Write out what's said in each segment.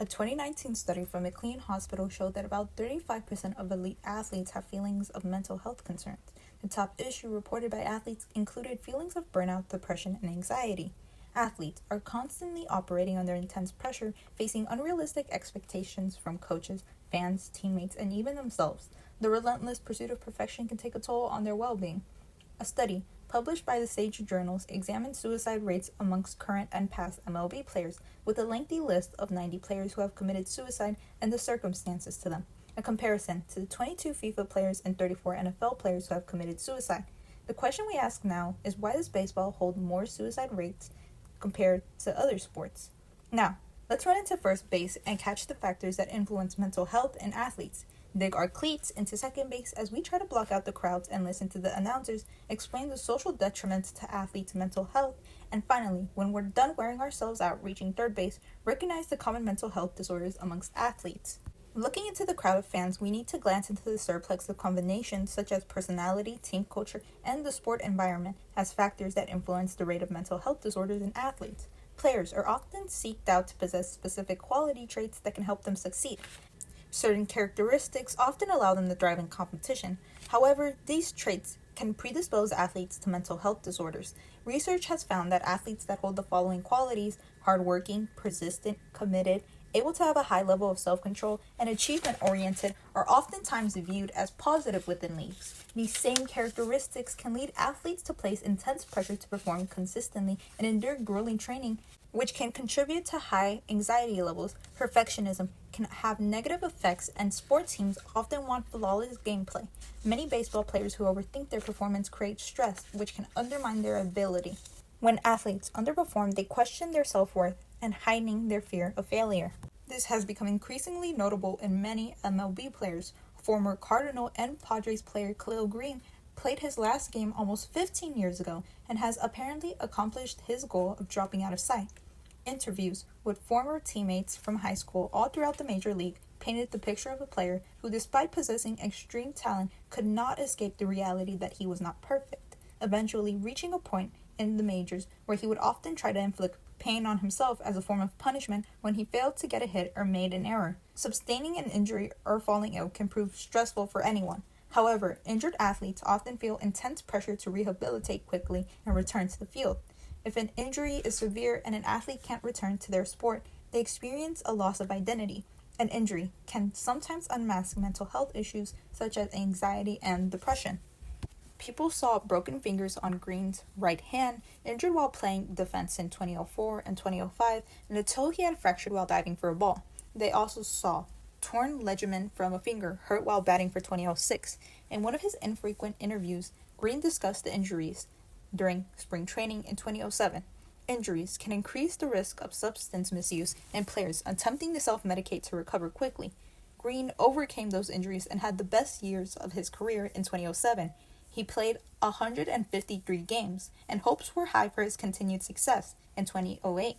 A 2019 study from McLean Hospital showed that about 35% of elite athletes have feelings of mental health concerns. The top issue reported by athletes included feelings of burnout, depression, and anxiety. Athletes are constantly operating under intense pressure, facing unrealistic expectations from coaches, fans, teammates, and even themselves. The relentless pursuit of perfection can take a toll on their well-being. A study published by the Sage journals examined suicide rates amongst current and past MLB players, with a lengthy list of 90 players who have committed suicide and the circumstances to them. A comparison to the 22 FIFA players and 34 NFL players who have committed suicide. The question we ask now is, why does baseball hold more suicide rates compared to other sports? Now, let's run into first base and catch the factors that influence mental health in athletes. Dig our cleats into second base as we try to block out the crowds and listen to the announcers explain the social detriments to athletes' mental health. And finally, when we're done wearing ourselves out reaching third base, recognize the common mental health disorders amongst athletes. Looking into the crowd of fans, we need to glance into the surplex of combinations such as personality, team culture, and the sport environment as factors that influence the rate of mental health disorders in athletes. Players are often seeked out to possess specific quality traits that can help them succeed. Certain characteristics often allow them to thrive in competition. However, these traits can predispose athletes to mental health disorders. Research has found that athletes that hold the following qualities: hardworking, persistent, committed, able to have a high level of self-control, and achievement-oriented are oftentimes viewed as positive within leagues. These same characteristics can lead athletes to place intense pressure to perform consistently and endure grueling training, which can contribute to high anxiety levels. Perfectionism can have negative effects, and sports teams often want flawless gameplay. Many baseball players who overthink their performance create stress, which can undermine their ability. When athletes underperform, they question their self-worth and heightening their fear of failure. This has become increasingly notable in many MLB players. Former Cardinal and Padres player Khalil Green played his last game almost 15 years ago and has apparently accomplished his goal of dropping out of sight. Interviews with former teammates from high school all throughout the major league painted the picture of a player who, despite possessing extreme talent, could not escape the reality that he was not perfect, eventually reaching a point in the majors where he would often try to inflict pain on himself as a form of punishment when he failed to get a hit or made an error. Sustaining an injury or falling ill can prove stressful for anyone. However, injured athletes often feel intense pressure to rehabilitate quickly and return to the field. If an injury is severe and an athlete can't return to their sport, they experience a loss of identity. An injury can sometimes unmask mental health issues such as anxiety and depression. People saw broken fingers on Green's right hand, injured while playing defense in 2004 and 2005, and a toe he had fractured while diving for a ball. They also saw torn ligament from a finger, hurt while batting for 2006. In one of his infrequent interviews, Green discussed the injuries during spring training in 2007. Injuries can increase the risk of substance misuse in players attempting to self-medicate to recover quickly. Green overcame those injuries and had the best years of his career in 2007. He played 153 games, and hopes were high for his continued success in 2008.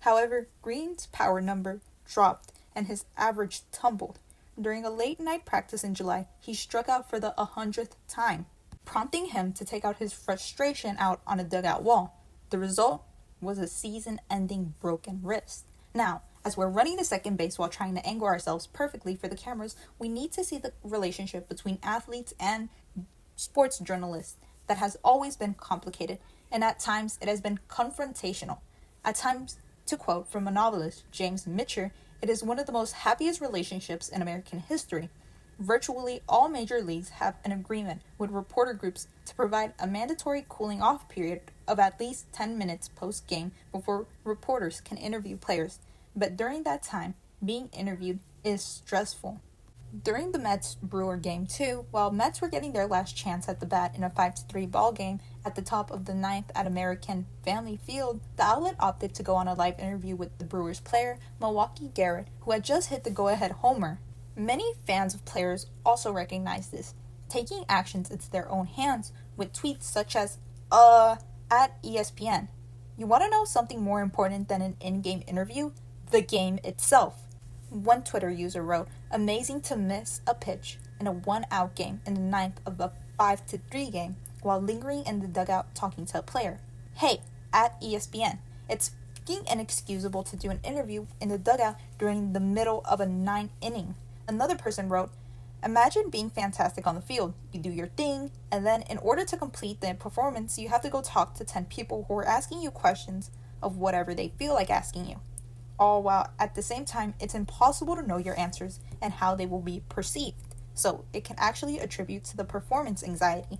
However, Green's power number dropped and his average tumbled. During a late-night practice in July, he struck out for the 100th time, prompting him to take out his frustration out on a dugout wall. The result was a season-ending broken wrist. Now, as we're running to second base while trying to angle ourselves perfectly for the cameras, we need to see the relationship between athletes and sports journalists that has always been complicated, and at times it has been confrontational. At times, to quote from a novelist, James Mitchell, it is one of the most happiest relationships in American history. Virtually all major leagues have an agreement with reporter groups to provide a mandatory cooling off period of at least 10 minutes post-game before reporters can interview players. But during that time, being interviewed is stressful. During the Mets-Brewer Game 2, while Mets were getting their last chance at the bat in a 5-3 ball game at the top of the ninth at American Family Field, the outlet opted to go on a live interview with the Brewers player, Milwaukee Garrett, who had just hit the go-ahead homer. Many fans of players also recognized this, taking actions into their own hands with tweets such as, at ESPN. You want to know something more important than an in-game interview? The game itself. One Twitter user wrote, "Amazing to miss a pitch in a one-out game in the ninth of a 5-3 game while lingering in the dugout talking to a player. Hey, at ESPN, it's making it inexcusable to do an interview in the dugout during the middle of a 9th inning. Another person wrote, imagine being fantastic on the field. You do your thing, and then in order to complete the performance, you have to go talk to 10 people who are asking you questions of whatever they feel like asking you. All while at the same time, it's impossible to know your answers and how they will be perceived. So it can actually attribute to the performance anxiety.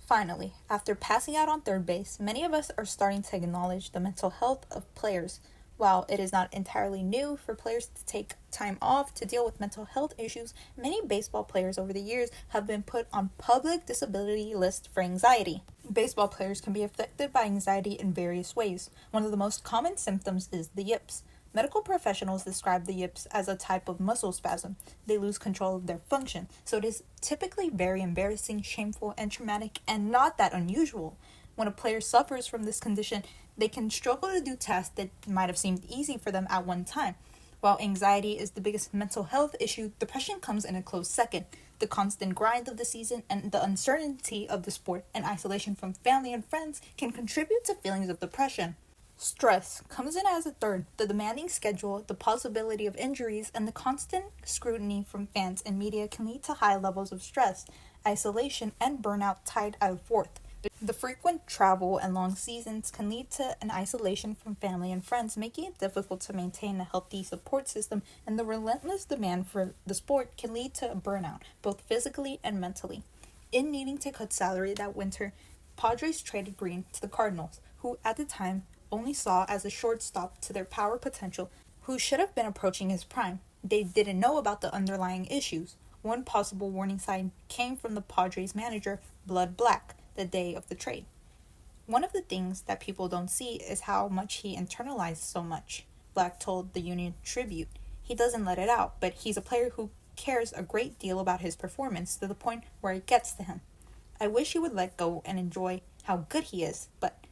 Finally, after passing out on third base, many of us are starting to acknowledge the mental health of players. While it is not entirely new for players to take time off to deal with mental health issues, many baseball players over the years have been put on public disability lists for anxiety. Baseball players can be affected by anxiety in various ways. One of the most common symptoms is the yips. Medical professionals describe the yips as a type of muscle spasm. They lose control of their function, so it is typically very embarrassing, shameful, and traumatic, and not that unusual. When a player suffers from this condition, they can struggle to do tasks that might have seemed easy for them at one time. While anxiety is the biggest mental health issue, depression comes in a close second. The constant grind of the season and the uncertainty of the sport and isolation from family and friends can contribute to feelings of depression. Stress comes in as a third. The demanding schedule, the possibility of injuries, and the constant scrutiny from fans and media can lead to high levels of stress, isolation, and burnout tied at a fourth. The frequent travel and long seasons can lead to an isolation from family and friends, making it difficult to maintain a healthy support system, and the relentless demand for the sport can lead to a burnout, both physically and mentally. In needing to cut salary that winter, Padres traded Green to the Cardinals, who at the time only saw as a shortstop to their power potential, who should have been approaching his prime. They didn't know about the underlying issues. One possible warning sign came from the Padres manager, Bud Black, the day of the trade. One of the things that people don't see is how much he internalized so much. Black told the Union Tribune, he doesn't let it out, but he's a player who cares a great deal about his performance to the point where it gets to him. I wish he would let go and enjoy how good he is, but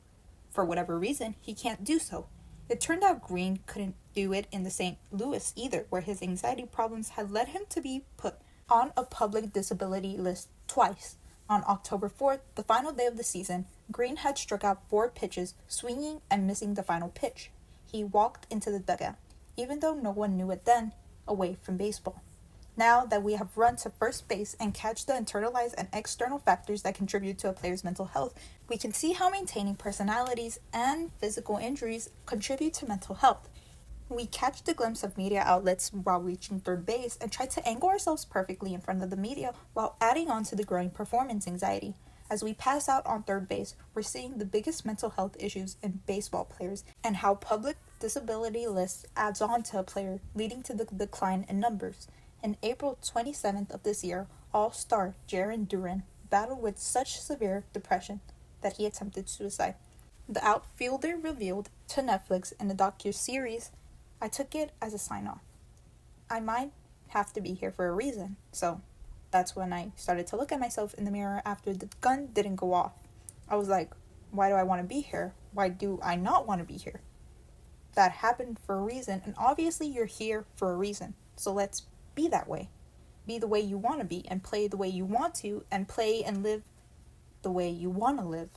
for whatever reason, he can't do so. It turned out Green couldn't do it in the St. Louis either, where his anxiety problems had led him to be put on a public disability list twice. On October 4th, the final day of the season, Green had struck out 4 pitches, swinging and missing the final pitch. He walked into the dugout, even though no one knew it then, away from baseball. Now that we have run to first base and catch the internalized and external factors that contribute to a player's mental health, we can see how maintaining personalities and physical injuries contribute to mental health. We catch the glimpse of media outlets while reaching third base and try to angle ourselves perfectly in front of the media while adding on to the growing performance anxiety. As we pass out on third base, we're seeing the biggest mental health issues in baseball players and how public disability lists adds on to a player, leading to the decline in numbers. In April 27th of this year, all-star Jarren Duran battled with such severe depression that he attempted suicide. The outfielder revealed to Netflix in the docu-series, I took it as a sign-off. I might have to be here for a reason, so that's when I started to look at myself in the mirror after the gun didn't go off. I was like, why do I want to be here? Why do I not want to be here? That happened for a reason, and obviously you're here for a reason, so let's be that way. Be the way you want to be and play the way you want to and play and live the way you want to live.